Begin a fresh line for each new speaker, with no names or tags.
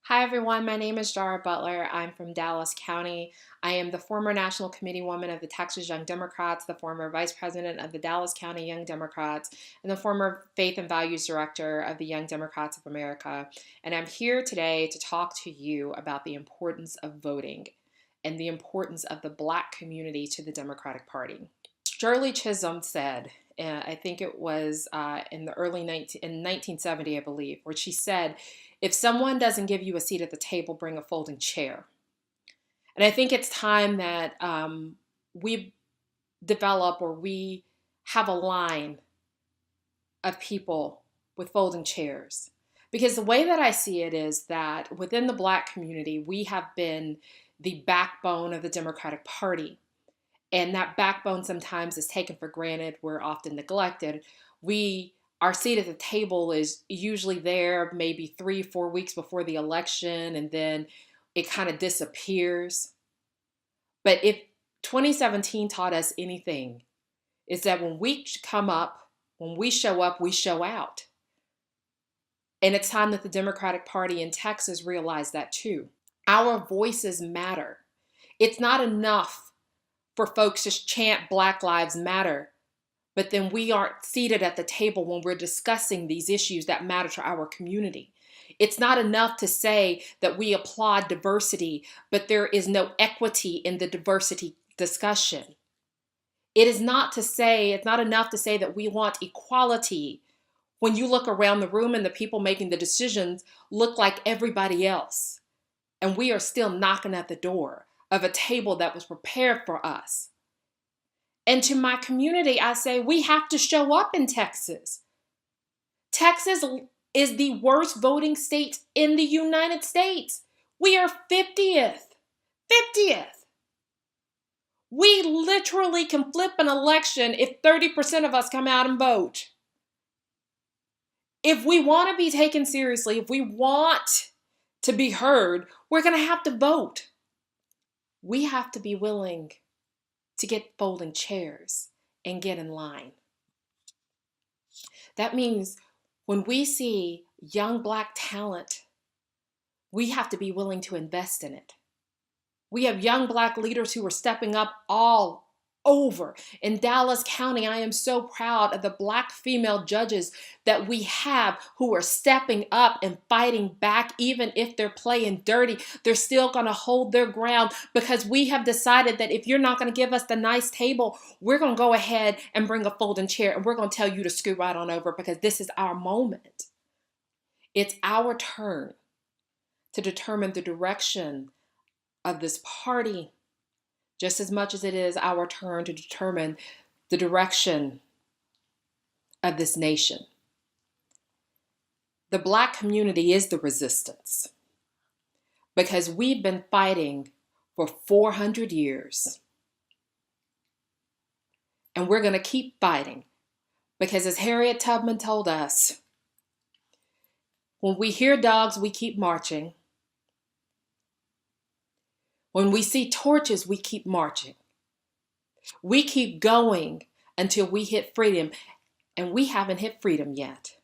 Hi everyone, my name is Jara Butler. I'm from Dallas County. I am the former National Committee Woman of the Texas Young Democrats, the former Vice President of the Dallas County Young Democrats, and the former Faith and Values Director of the Young Democrats of America. And I'm here today to talk to you about the importance of voting and the importance of the Black community to the Democratic Party. Shirley Chisholm said, I think it was in 1970, I believe, where she said, if someone doesn't give you a seat at the table, bring a folding chair. And I think it's time that we develop or we have a line of people with folding chairs. Because the way that I see it is that within the Black community, we have been the backbone of the Democratic Party. And that backbone sometimes is taken for granted. We're often neglected. Our seat at the table is usually there maybe 3-4 weeks before the election, and then it kind of disappears. But if 2017 taught us anything, it's that when we show up, we show out. And it's time that the Democratic Party in Texas realized that too. Our voices matter. It's not enough for folks to chant Black Lives Matter, but then we aren't seated at the table when we're discussing these issues that matter to our community. It's not enough to say that we applaud diversity, but there is no equity in the diversity discussion. It's not enough to say that we want equality when you look around the room and the people making the decisions look like everybody else. And we are still knocking at the door of a table that was prepared for us. And to my community, I say we have to show up in Texas. Texas is the worst voting state in the United States. We are 50th. 50th. We literally can flip an election if 30% of us come out and vote. If we want to be taken seriously, if we want to be heard, we're going to have to vote. We have to be willing to get folding chairs and get in line. That means when we see young Black talent, we have to be willing to invest in it. We have young Black leaders who are stepping up all over. In Dallas County, I am so proud of the Black female judges that we have who are stepping up and fighting back. Even if they're playing dirty, they're still going to hold their ground, because we have decided that if you're not going to give us the nice table, we're going to go ahead and bring a folding chair and we're going to tell you to scoot right on over, because this is our moment. It's our turn to determine the direction of this party, just as much as it is our turn to determine the direction of this nation. The Black community is the resistance, because we've been fighting for 400 years. And we're going to keep fighting, because as Harriet Tubman told us, when we hear dogs, we keep marching. When we see torches, we keep marching. We keep going until we hit freedom, and we haven't hit freedom yet.